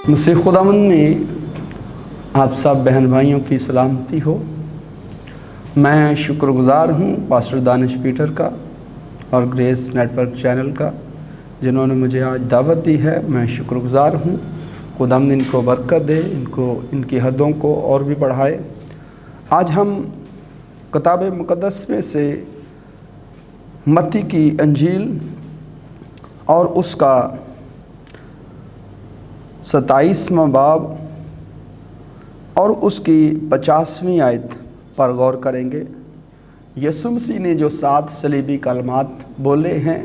मसीह खुदावंद में आप सब बहन भाइयों की सलामती हो। मैं शुक्रगुज़ार हूँ पास्टर दानिश पीटर का और ग्रेस नेटवर्क चैनल का, जिन्होंने मुझे आज दावत दी है। मैं शुक्रगुज़ार हूँ। खुदावंद इनको बरकत दे, इनकी हदों को और भी बढ़ाए। आज हम किताब मुक़द्दस में से मत्ती की अंजील और उसका 27वां बाब और उसकी 50वीं आयत पर गौर करेंगे। यीशु मसीह ने जो 7 सलीबी कलमात बोले हैं,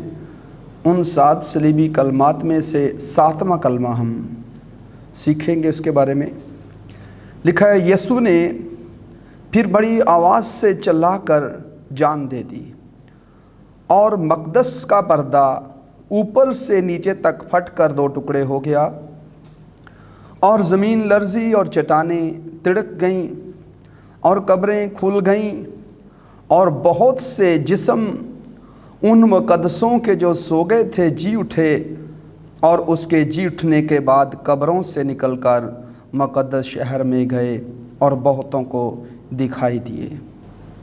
उन 7 सलीबी कलमात में से 7वां कलमा हम सीखेंगे। उसके बारे में लिखा है, यीशु ने फिर बड़ी आवाज़ से चिल्लाकर जान दे दी और मक़दस का पर्दा ऊपर से नीचे तक फटकर 2 टुकड़े हो गया और ज़मीन लर्जी और चट्टानें तिड़क गईं और कब्रें खुल गईं और बहुत से जिस्म उन मुक़द्दसों के जो सो गए थे जी उठे और उसके जी उठने के बाद कब्रों से निकलकर मुक़द्दस शहर में गए और बहुतों को दिखाई दिए।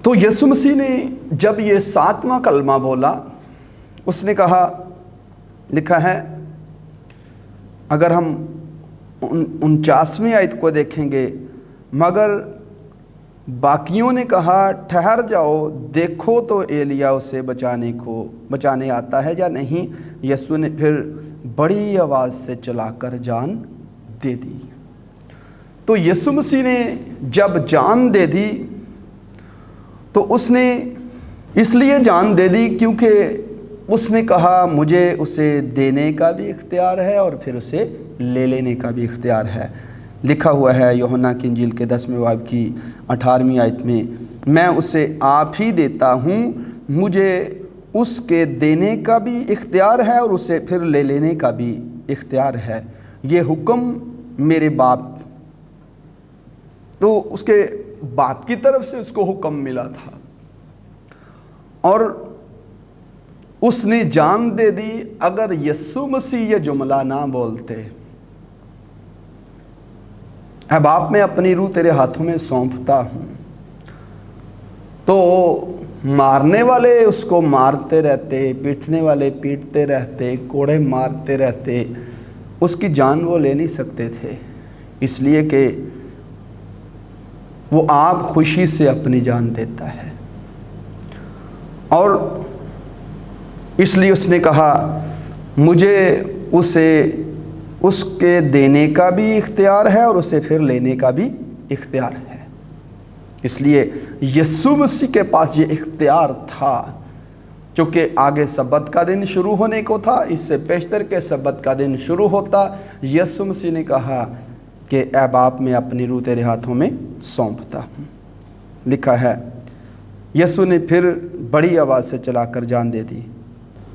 तो यीशु मसीह ने जब ये 7वां कलमा बोला, उसने कहा, लिखा है, अगर हम 49वीं आयत को देखेंगे, मगर बाकियों ने कहा, ठहर जाओ, देखो तो एलिया उसे बचाने आता है या नहीं। यीशु ने फिर बड़ी आवाज़ से चिल्लाकर जान दे दी। तो यीशु मसीह ने जब जान दे दी तो उसने इसलिए जान दे दी क्योंकि उसने कहा, मुझे उसे देने का भी इख्तियार है और फिर उसे ले लेने का भी इख्तियार है। लिखा हुआ है यूहन्ना की इंजील के 10वें बाब की 18वीं आयत में, मैं उसे आप ही देता हूँ, मुझे उसके देने का भी इख्तियार है और उसे फिर ले लेने का भी इख्तियार है। ये हुक्म मेरे बाप, तो उसके बाप की तरफ से उसको हुक्म मिला था और उसने जान दे दी। अगर यीशु मसीह ये जुमला ना बोलते, ऐ बाप मैं अपनी रूह तेरे हाथों में सौंपता हूँ, तो मारने वाले उसको मारते रहते, पीटने वाले पीटते रहते, कोड़े मारते रहते, उसकी जान वो ले नहीं सकते थे, इसलिए कि वो आप खुशी से अपनी जान देता है। और इसलिए उसने कहा, मुझे उसके देने का भी इख्तियार है और उसे फिर लेने का भी इख्तियार है। इसलिए यीशु मसीह के पास ये इख्तियार था, क्योंकि आगे सब्बत का दिन शुरू होने को था, इससे पेशतर के सब्बत का दिन शुरू होता। यीशु मसीह ने कहा कि ऐ बाप मैं अपनी रूह तेरे हाथों में सौंपता हूँ। लिखा है, यीशु ने फिर बड़ी आवाज़ से चलाकर जान दे दी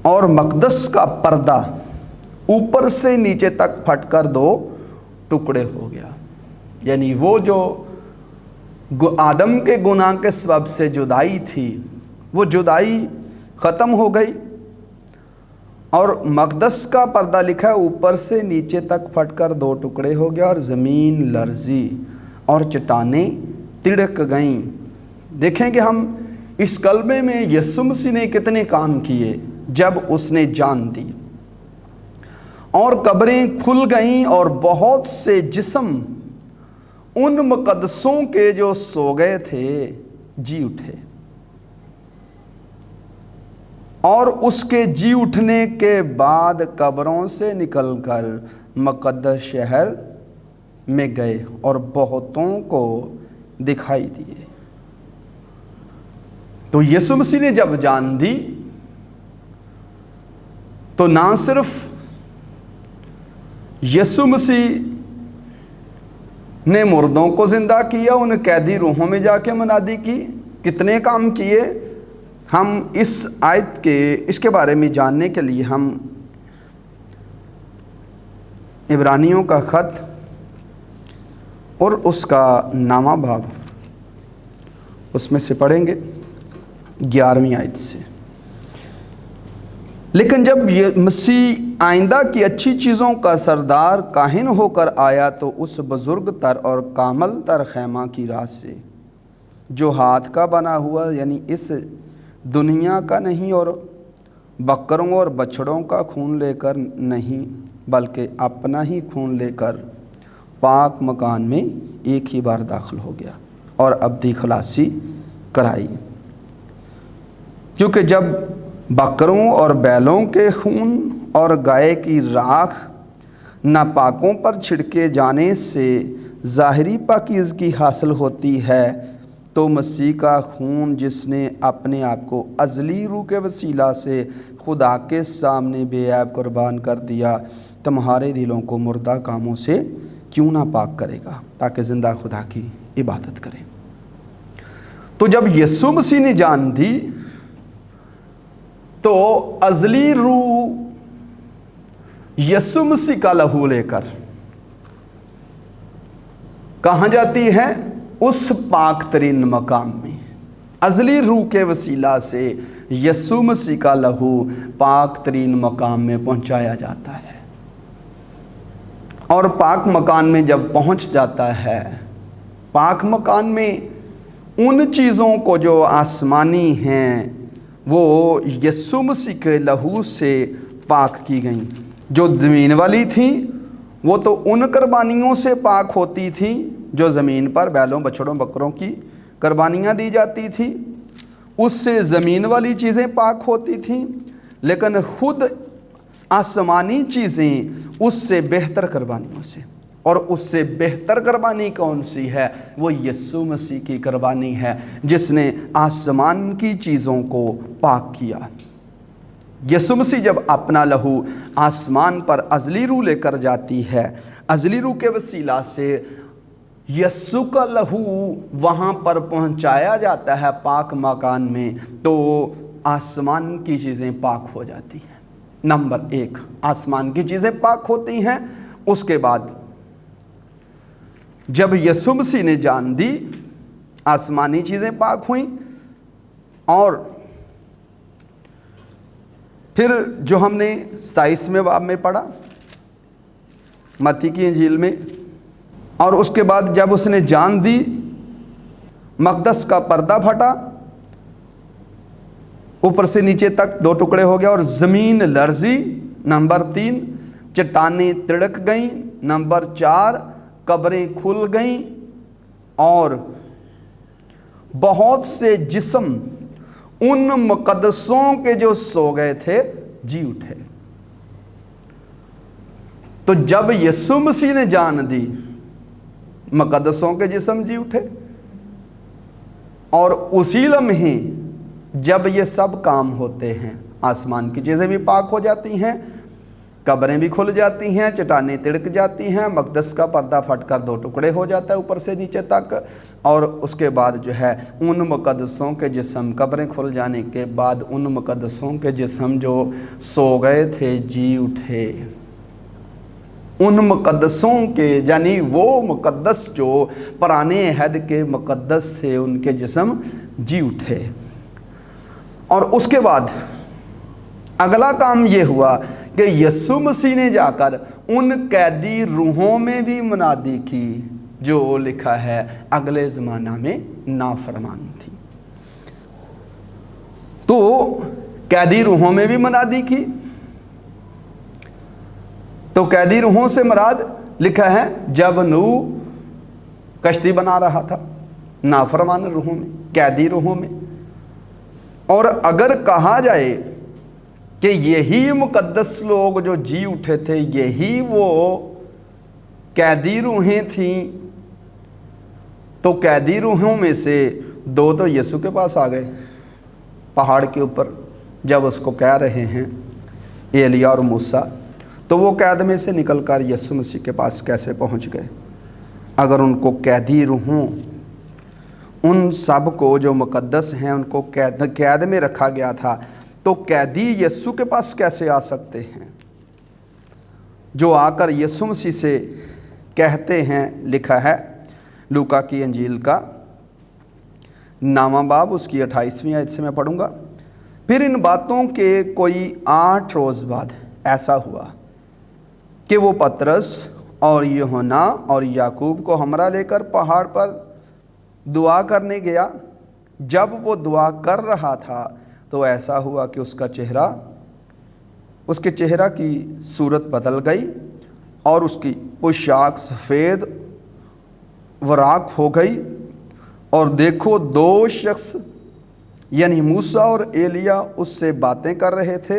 और मक़दस का पर्दा ऊपर से नीचे तक फटकर 2 टुकड़े हो गया। यानी वो जो आदम के गुनाह के सबब से जुदाई थी, वो जुदाई ख़त्म हो गई और मक़दस का पर्दा, लिखा है, ऊपर से नीचे तक फटकर 2 टुकड़े हो गया और ज़मीन लर्जी और चट्टानें तिड़क गईं। देखेंगे हम इस कलमे में यीशु मसीह ने कितने काम किए जब उसने जान दी। और कब्रें खुल गईं और बहुत से जिस्म उन मुक़द्दसों के जो सो गए थे जी उठे और उसके जी उठने के बाद कब्रों से निकलकर मुक़द्दस शहर में गए और बहुतों को दिखाई दिए। तो यीशु मसीह ने जब जान दी तो ना सिर्फ यीशु मसीह ने मुर्दों को ज़िंदा किया, उन कैदी रूहों में जाके मुनादी की, कितने काम किए। हम इस आयत के इसके बारे में जानने के लिए हम इब्रानियों का ख़त और उसका 9वां बाब उसमें से पढ़ेंगे 11वीं आयत से। لیکن جب یہ مسیح آئندہ کی اچھی چیزوں کا سردار کاہن ہو کر آیا تو اس بزرگ تر اور کامل تر خیمہ کی راہ سے، جو ہاتھ کا بنا ہوا یعنی اس دنیا کا نہیں اور بکروں اور بچھڑوں کا خون لے کر نہیں بلکہ اپنا ہی خون لے کر پاک مکان میں ایک ہی بار داخل ہو گیا اور ابدی خلاصی کرائی۔ کیونکہ جب بکروں اور بیلوں کے خون اور گائے کی راکھ ناپاکوں پر چھڑکے جانے سے ظاہری پاکیزگی حاصل ہوتی ہے، تو مسیح کا خون جس نے اپنے آپ کو ازلی روح کے وسیلہ سے خدا کے سامنے بے عیب قربان کر دیا، تمہارے دلوں کو مردہ کاموں سے کیوں نہ پاک کرے گا تاکہ زندہ خدا کی عبادت کریں۔ تو جب یسوع مسیح نے جان دی تو ازلی روح یسوع مسیح کا لہو لے کر کہاں جاتی ہے؟ اس پاک ترین مقام میں۔ ازلی روح کے وسیلہ سے یسوع مسیح کا لہو پاک ترین مقام میں پہنچایا جاتا ہے، اور پاک مکان میں جب پہنچ جاتا ہے، پاک مکان میں ان چیزوں کو جو آسمانی ہیں وہ یسوع مسیح کے لہو سے پاک کی گئیں۔ جو زمین والی تھیں وہ تو ان قربانیوں سے پاک ہوتی تھیں جو زمین پر بیلوں بچھڑوں بکروں کی قربانیاں دی جاتی تھیں، اس سے زمین والی چیزیں پاک ہوتی تھیں، لیکن خود آسمانی چیزیں اس سے بہتر قربانیوں سے، اور اس سے بہتر قربانی کون سی ہے؟ وہ یسوع مسیح کی قربانی ہے جس نے آسمان کی چیزوں کو پاک کیا۔ یسوع مسیح جب اپنا لہو آسمان پر ازلی روح لے کر جاتی ہے، ازلی روح کے وسیلہ سے یسوع کا لہو وہاں پر پہنچایا جاتا ہے پاک مکان میں، تو آسمان کی چیزیں پاک ہو جاتی ہیں۔ نمبر ایک، آسمان کی چیزیں پاک ہوتی ہیں۔ اس کے بعد جب یسوع مسیح نے جان دی، آسمانی چیزیں پاک ہوئیں، اور پھر جو ہم نے 27ویں باب میں پڑھا متی کی انجیل میں، اور اس کے بعد جب اس نے جان دی، مقدس کا پردہ پھٹا، اوپر سے نیچے تک 2 ٹکڑے ہو گیا اور زمین لرزی۔ نمبر 3، چٹانیں تڑک گئیں۔ نمبر 4، قبریں کھل گئیں، اور بہت سے جسم ان مقدسوں کے جو سو گئے تھے جی اٹھے۔ تو جب یسوع مسیح نے جان دی، مقدسوں کے جسم جی اٹھے، اور اسی لمحے جب یہ سب کام ہوتے ہیں، آسمان کی چیزیں بھی پاک ہو جاتی ہیں، قبریں بھی کھل جاتی ہیں، چٹانیں تڑک جاتی ہیں، مقدس کا پردہ پھٹ کر 2 ٹکڑے ہو جاتا ہے اوپر سے نیچے تک، اور اس کے بعد جو ہے ان مقدسوں کے جسم، قبریں کھل جانے کے بعد ان مقدسوں کے جسم جو سو گئے تھے جی اٹھے۔ ان مقدسوں کے یعنی وہ مقدس جو پرانے عہد کے مقدس تھے، ان کے جسم جی اٹھے۔ اور اس کے بعد اگلا کام یہ ہوا کہ یسوع مسیح نے جا کر ان قیدی روحوں میں بھی منادی کی جو لکھا ہے اگلے زمانہ میں نافرمان تھی۔ تو قیدی روحوں میں بھی منادی کی، تو قیدی روحوں سے مراد لکھا ہے جب نوح کشتی بنا رہا تھا، نافرمان روحوں میں، قیدی روحوں میں۔ اور اگر کہا جائے کہ یہی مقدس لوگ جو جی اٹھے تھے، یہی وہ قیدی روحیں تھیں، تو قیدی روحوں میں سے 2 تو یسوع کے پاس آ گئے پہاڑ کے اوپر، جب اس کو کہہ رہے ہیں ایلیا اور موسیٰ، تو وہ قید میں سے نکل کر یسوع مسیح کے پاس کیسے پہنچ گئے؟ اگر ان کو قیدی روحوں، ان سب کو جو مقدس ہیں ان کو قید میں رکھا گیا تھا، تو قیدی یسوع کے پاس کیسے آ سکتے ہیں؟ جو آ کر یسوع مسیح سے کہتے ہیں، لکھا ہے لوکا کی انجیل کا 9واں باب اس کی 28ویں آیت سے میں پڑھوں گا फिर इन बातों के कोई 8 रोज़ बाद ऐसा हुआ कि वो पतरस और यूहन्ना और याकूब को हमरा लेकर पहाड़ पर दुआ करने गया। जब वो दुआ कर रहा था तो ऐसा हुआ कि उसके चेहरा की सूरत बदल गई और उसकी पोशाक सफ़ेद वराक हो गई। और देखो 2 शख्स यानी मूसा और एलिया उससे बातें कर रहे थे।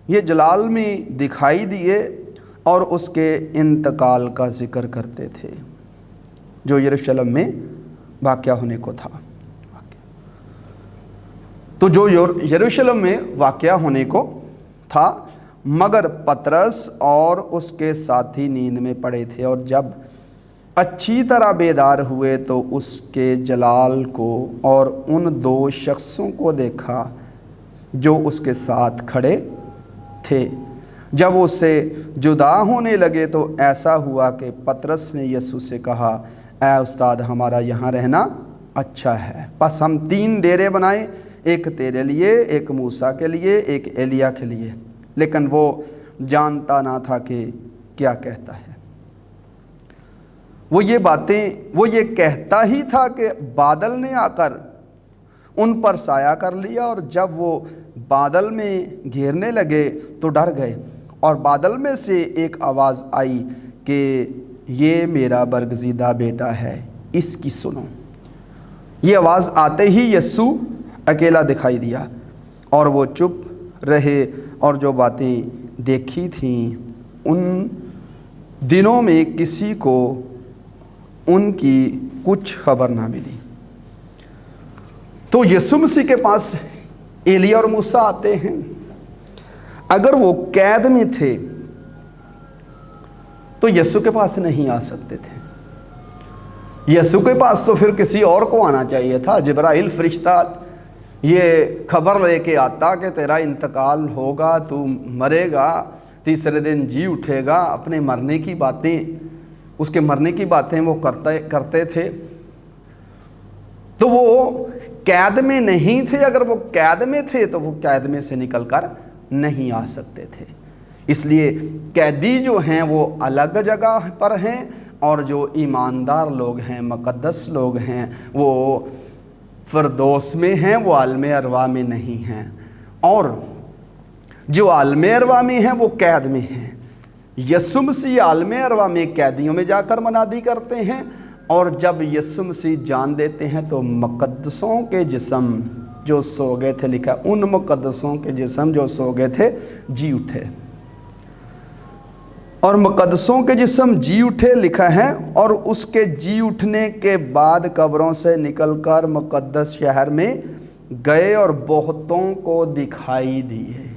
ये जलाल में दिखाई दिए और उसके इंतकाल का जिक्र करते थे, जो यरूशलेम में वाक़या होने को था। तो जो यरूशलेम में वाक़या होने को था, मगर पतरस और उसके साथी नींद में पड़े थे। और जब अच्छी तरह बेदार हुए तो उसके जलाल को और उन 2 शख्सों को देखा जो उसके साथ खड़े थे। जब उससे जुदा होने लगे तो ऐसा हुआ कि पतरस ने यीशु से कहा, ऐ उस्ताद, हमारा यहाँ रहना अच्छा है। बस हम 3 डेरे बनाए, एक तेरे लिए, एक मूसा के लिए, एक एलिया के लिए। लेकिन वो जानता ना था कि क्या कहता है। वो ये कहता ही था कि बादल ने आकर उन पर साया कर लिया। और जब वो बादल में घेरने लगे तो डर गए। और बादल में से एक आवाज़ आई कि ये मेरा बरगज़ीदा बेटा है, इसकी सुनो। ये आवाज़ आते ही यीशु अकेला दिखाई दिया और वो चुप रहे। और जो बातें देखी थीं उन दिनों में किसी को उनकी कुछ खबर ना मिली। तो यीशु मसीह के पास एलिया और मूसा आते हैं। अगर वो कैद में थे तो यीशु के पास नहीं आ सकते थे। यीशु के पास तो फिर किसी और को आना चाहिए था। जिब्राइल फरिश्ता ये खबर लेके आता कि तेरा इंतकाल होगा, तू मरेगा, तीसरे दिन जी उठेगा। अपने मरने की बातें, उसके मरने की बातें वो करते थे। तो वो कैद में नहीं थे। अगर वो कैद में थे तो वो कैद में से निकलकर नहीं आ सकते थे। इसलिए कैदी जो हैं वो अलग जगह पर हैं और जो ईमानदार लोग हैं, मुक़द्दस लोग हैं, वो फ़िरदौस में हैं, वो आलम अरवा में नहीं हैं। और जो आलम अरवा में हैं वो कैद में हैं। यीशु मसीह आलम अरवा में कैदियों में जाकर मनादी करते हैं। और जब यीशु मसीह जान देते हैं तो मुक़द्दसों के जिस्म जो सो गए थे, लिखा उन मुक़द्दसों के जिस्म जो सो गए थे जी उठे। और मुक़द्दसों के जिस्म जी उठे लिखा है। और उसके जी उठने के बाद कब्रों से निकलकर मुक़द्दस शहर में गए और बहुतों को दिखाई दिए।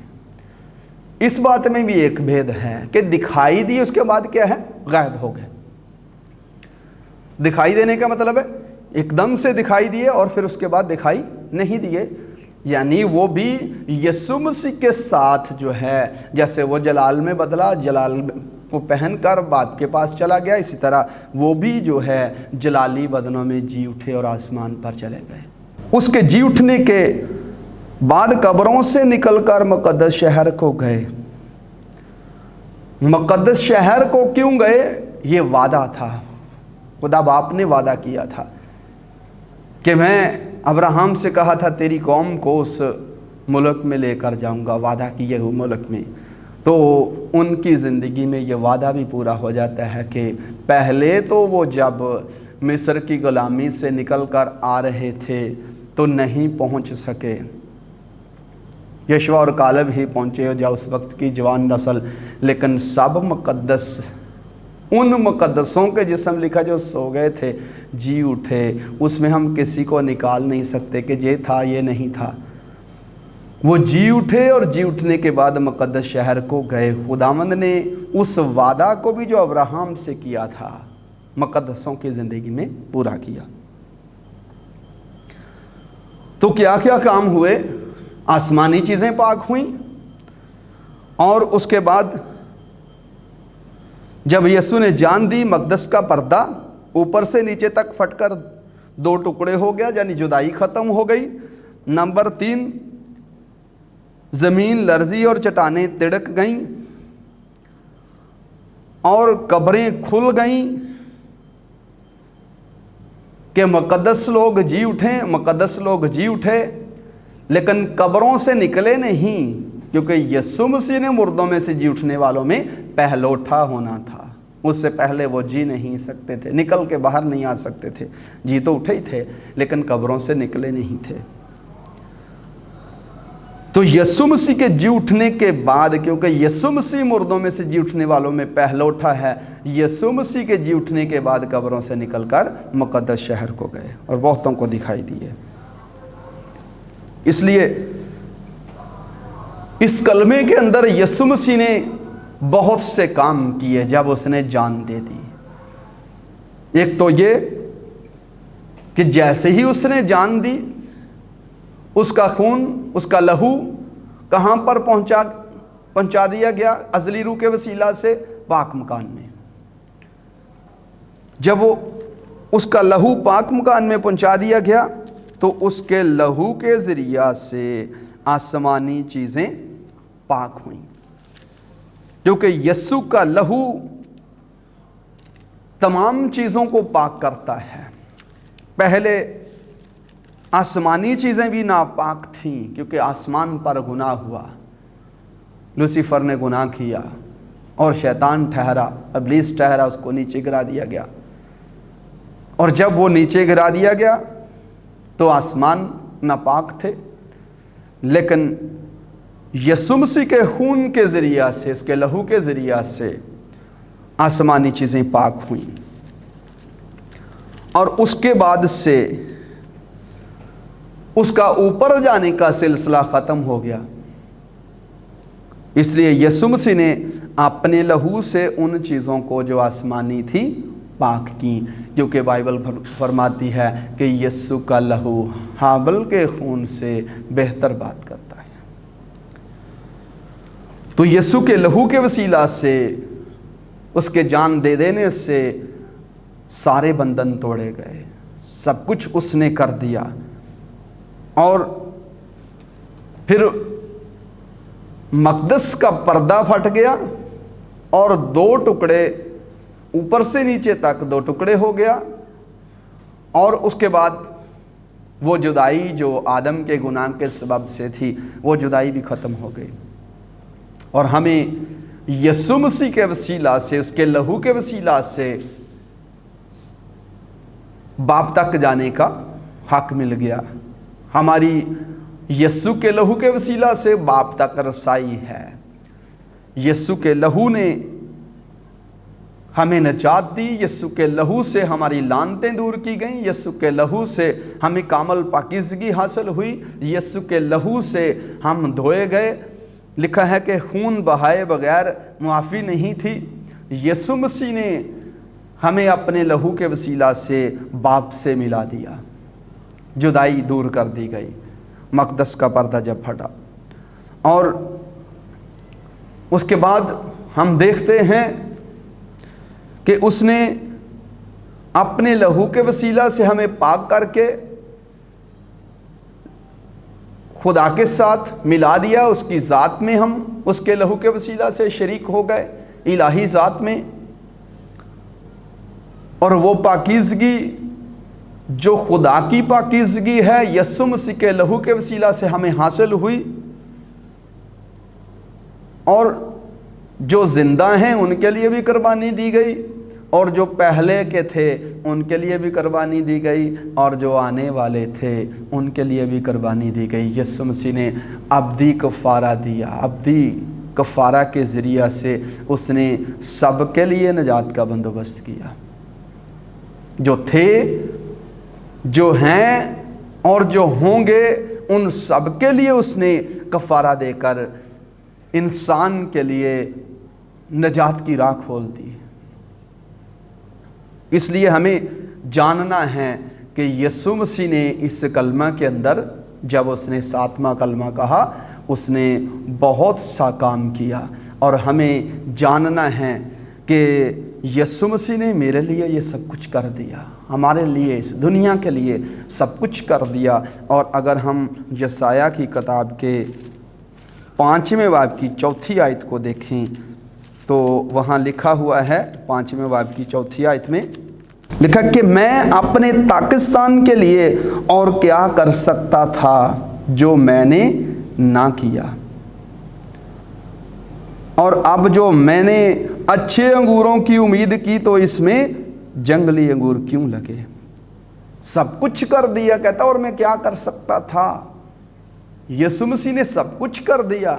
इस बात में भी एक भेद है कि दिखाई दिए, उसके बाद क्या है, गायब हो गए। दिखाई देने का मतलब है एकदम से दिखाई दिए और फिर उसके बाद दिखाई नहीं दिए। यानी वो भी यीशु मसीह के साथ जो है, जैसे वो जलाल में बदला, जलाल को पहनकर बाप के पास चला गया, इसी तरह वो भी जो है जलाली बदनों में जी उठे और आसमान पर चले गए। उसके जी उठने के बाद कब्रों से निकलकर मुक़द्दस शहर को गए। मुक़द्दस शहर को क्यों गए? ये वादा था, खुदा बाप ने वादा किया था कि मैं अब्राहम से कहा था तेरी कौम को उस मुल्क में लेकर जाऊंगा, वादा किए हुए मुल्क में। तो उनकी ज़िंदगी में ये वादा भी पूरा हो जाता है कि पहले तो वो जब मिस्र की ग़ुलामी से निकल कर आ रहे थे तो नहीं पहुंच सके। यशवा और कालेब ही पहुँचे जो उस वक्त की जवान नस्ल, लेकिन सब मुक़द्दस, उन मुक़द्दसों के जिस्म लिखा जो सो गए थे जी उठे। उसमें हम किसी को निकाल नहीं सकते कि ये था ये नहीं था। वो जी उठे और जी उठने के बाद मुक़द्दस शहर को गए। खुदावंद ने उस वादा को भी जो अब्राहम से किया था मुक़द्दसों की ज़िंदगी में पूरा किया। तो क्या क्या काम हुए? आसमानी चीज़ें पाक हुई और उसके बाद जब यीशु ने जान दी, मक़दस का पर्दा ऊपर से नीचे तक फटकर 2 टुकड़े हो गया, यानी जुदाई ख़त्म हो गई। नंबर 3, زمین لرزی اور چٹانیں تڑک گئیں اور قبریں کھل گئیں کہ مقدس لوگ جی اٹھیں، مقدس لوگ جی اٹھے، لیکن قبروں سے نکلے نہیں، کیونکہ یسوع مسیح نے مردوں میں سے جی اٹھنے والوں میں پہلوٹا ہونا تھا۔ اس سے پہلے وہ جی نہیں سکتے تھے، نکل کے باہر نہیں آ سکتے تھے، جی تو اٹھے ہی تھے لیکن قبروں سے نکلے نہیں تھے۔ تو یسوع مسیح کے جی اٹھنے کے بعد، کیونکہ یسوع مسیح مردوں میں سے جی اٹھنے والوں میں پہلوٹا ہے، یسوع مسیح کے جی اٹھنے کے بعد قبروں سے نکل کر مقدس شہر کو گئے اور بہتوں کو دکھائی دیے۔ اس لیے اس کلمے کے اندر یسوع مسیح نے بہت سے کام کیے جب اس نے جان دے دی۔ ایک تو یہ کہ جیسے ہی اس نے جان دی، اس کا خون، اس کا لہو کہاں پر پہنچا دیا گیا؟ ازلی روح کے وسیلہ سے پاک مکان میں۔ جب وہ اس کا لہو پاک مکان میں پہنچا دیا گیا تو اس کے لہو کے ذریعہ سے آسمانی چیزیں پاک ہوئیں، کیونکہ یسوع کا لہو تمام چیزوں کو پاک کرتا ہے۔ پہلے آسمانی چیزیں بھی ناپاک تھیں کیونکہ آسمان پر گناہ ہوا، لوسیفر نے گناہ کیا اور شیطان ٹھہرا، ابلیس ٹھہرا، اس کو نیچے گرا دیا گیا، اور جب وہ نیچے گرا دیا گیا تو آسمان ناپاک تھے، لیکن یسوع مسیح کے خون کے ذریعہ سے، اس کے لہو کے ذریعہ سے آسمانی چیزیں پاک ہوئیں، اور اس کے بعد سے اس کا اوپر جانے کا سلسلہ ختم ہو گیا۔ اس لیے یسوع مسیح نے اپنے لہو سے ان چیزوں کو جو آسمانی تھی پاک کی، کیونکہ بائبل فرماتی ہے کہ یسوع کا لہو ہابل کے خون سے بہتر بات کرتا ہے۔ تو یسوع کے لہو کے وسیلہ سے، اس کے جان دے دینے سے سارے بندھن توڑے گئے، سب کچھ اس نے کر دیا، اور پھر مقدس کا پردہ پھٹ گیا اور دو ٹکڑے، اوپر سے نیچے تک دو ٹکڑے ہو گیا، اور اس کے بعد وہ جدائی جو آدم کے گناہ کے سبب سے تھی، وہ جدائی بھی ختم ہو گئی، اور ہمیں یسوع مسیح کے وسیلہ سے، اس کے لہو کے وسیلہ سے باپ تک جانے کا حق مل گیا۔ ہماری یسوع کے لہو کے وسیلہ سے باپ تک رسائی ہے۔ یسوع کے لہو نے ہمیں نجات دی، یسوع کے لہو سے ہماری لعنتیں دور کی گئیں، یسوع کے لہو سے ہمیں کامل پاکیزگی حاصل ہوئی، یسوع کے لہو سے ہم دھوئے گئے۔ لکھا ہے کہ خون بہائے بغیر معافی نہیں تھی، یسوع مسیح نے ہمیں اپنے لہو کے وسیلہ سے باپ سے ملا دیا، جدائی دور کر دی گئی، مقدس کا پردہ جب پھٹا، اور اس کے بعد ہم دیکھتے ہیں کہ اس نے اپنے لہو کے وسیلہ سے ہمیں پاک کر کے خدا کے ساتھ ملا دیا، اس کی ذات میں ہم اس کے لہو کے وسیلہ سے شریک ہو گئے، الہی ذات میں، اور وہ پاکیزگی جو خدا کی پاکیزگی ہے یسوع مسیح کے لہو کے وسیلہ سے ہمیں حاصل ہوئی، اور جو زندہ ہیں ان کے لیے بھی قربانی دی گئی، اور جو پہلے کے تھے ان کے لیے بھی قربانی دی گئی، اور جو آنے والے تھے ان کے لیے بھی قربانی دی گئی۔ یسوع مسیح نے ابدی کفارہ دیا، ابدی کفارہ کے ذریعہ سے اس نے سب کے لیے نجات کا بندوبست کیا، جو تھے، جو ہیں اور جو ہوں گے، ان سب کے لیے اس نے کفارہ دے کر انسان کے لیے نجات کی راہ کھول دی۔ اس لیے ہمیں جاننا ہے کہ یسوع مسیح نے اس کلمہ کے اندر، جب اس نے 7واں کلمہ کہا، اس نے بہت سا کام کیا، اور ہمیں جاننا ہے کہ یسوع مسیح نے میرے لیے یہ سب کچھ کر دیا، ہمارے لیے، اس دنیا کے لیے سب کچھ کر دیا۔ اور اگر ہم یسایہ کی کتاب کے 5वें बाब की 4 आयत को देखें तो वहाँ लिखा हुआ है, 5वें बाब की 4 आयत में लिखा कि मैं अपने पाकिस्तान के लिए और क्या कर सकता था जो मैंने ना किया, और अब जो मैंने अच्छे अंगूरों की उम्मीद की तो इसमें जंगली अंगूर क्यों लगे। सब कुछ कर दिया, कहता और मैं क्या कर सकता था। यीशु मसीह ने सब कुछ कर दिया,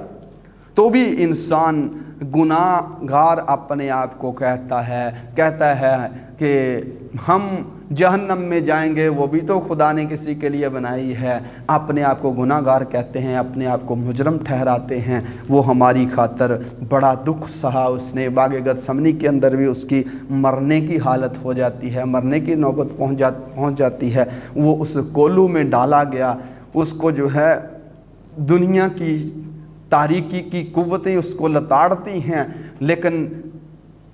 तो भी इंसान गुनाहगार अपने आप को कहता है कि हम जहन्नम में जाएंगे, वो भी तो खुदा ने किसी के लिए बनाई है। अपने आप को गुनाहगार कहते हैं, अपने आप को मुजरम ठहराते हैं। वो हमारी खातर बड़ा दुख सहा उसने। बागे गतसमनी के अंदर भी उसकी मरने की हालत हो जाती है, मरने की नौबत पहुंच जाती है। वो उस कोलू में डाला गया, उसको जो है दुनिया की तारीकी की कुव्वतें उसको लताड़ती हैं, लेकिन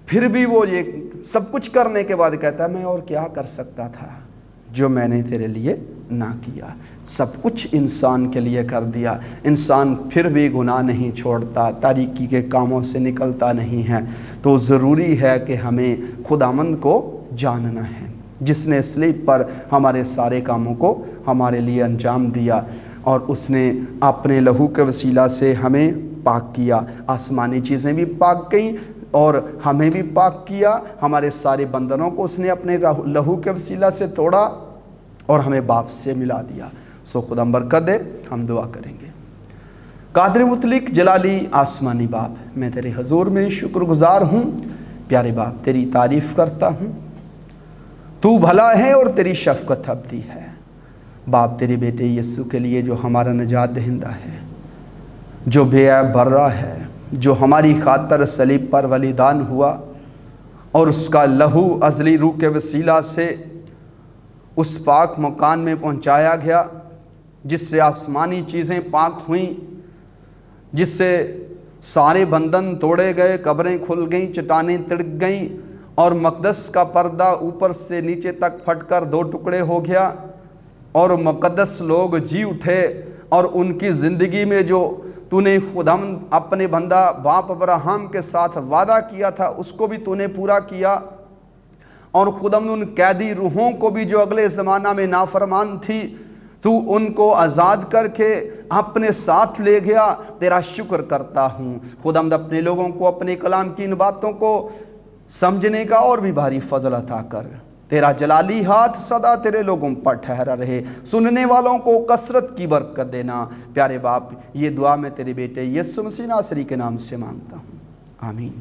फिर भी वो ये सब कुछ करने के बाद कहता है मैं और क्या कर सकता था जो मैंने तेरे लिए ना किया। सब कुछ इंसान के लिए कर दिया, इंसान फिर भी गुनाह नहीं छोड़ता, तारीकी के कामों से निकलता नहीं है। तो ज़रूरी है कि हमें खुदावंद को जानना है, जिसने सलीब पर हमारे सारे कामों को हमारे लिए अंजाम दिया, और उसने अपने लहू के वसीला से हमें पाक किया। आसमानी चीज़ें भी पाक गईं और हमें भी पाक किया। हमारे सारे बंधनों को उसने अपने लहू के वसीला से तोड़ा और हमें बाप से मिला दिया। सो खुदा बरकत दे। हम दुआ करेंगे। कादिर मुतलिक जलाली आसमानी बाप, मैं तेरे हजूर में शुक्रगुजार हूँ। प्यारे बाप, तेरी तारीफ़ करता हूँ। तू भला है और तेरी शफ़क़त अबदी है। बाप, तेरे बेटे यीशु के लिए जो हमारा निजात दहिंदा है, जो बेऐब बर्रा है, जो हमारी खातर सलीब पर बलिदान हुआ और उसका लहू अज़ली रूह के वसीला से उस पाक मकान में पहुंचाया गया जिससे आसमानी चीज़ें पाक हुईं, जिससे सारे बंधन तोड़े गए, कब्रें खुल गईं, चट्टानें तिड़क गईं और मक़दस का पर्दा ऊपर से नीचे तक फटकर 2 टुकड़े हो गया और मुक़द्दस लोग जी उठे और उनकी ज़िंदगी में जो तूने खुदावंद अपने बंदा बाप अब्राहम के साथ वादा किया था उसको भी तूने पूरा किया। और खुदावंद उन कैदी रूहों को भी जो अगले ज़माना में नाफरमान थी, तू उनको आज़ाद करके अपने साथ ले गया। तेरा शुक्र करता हूँ खुदावंद। अपने लोगों को अपने कलाम की इन बातों को समझने का और भी भारी फजल अता कर। तेरा जलाली हाथ सदा तेरे लोगों पर ठहरा रहे। सुनने वालों को कसरत की बरकत देना। प्यारे बाप, ये दुआ मैं तेरे बेटे यीशु मसीह नासरी के नाम से मांगता हूँ, आमीन।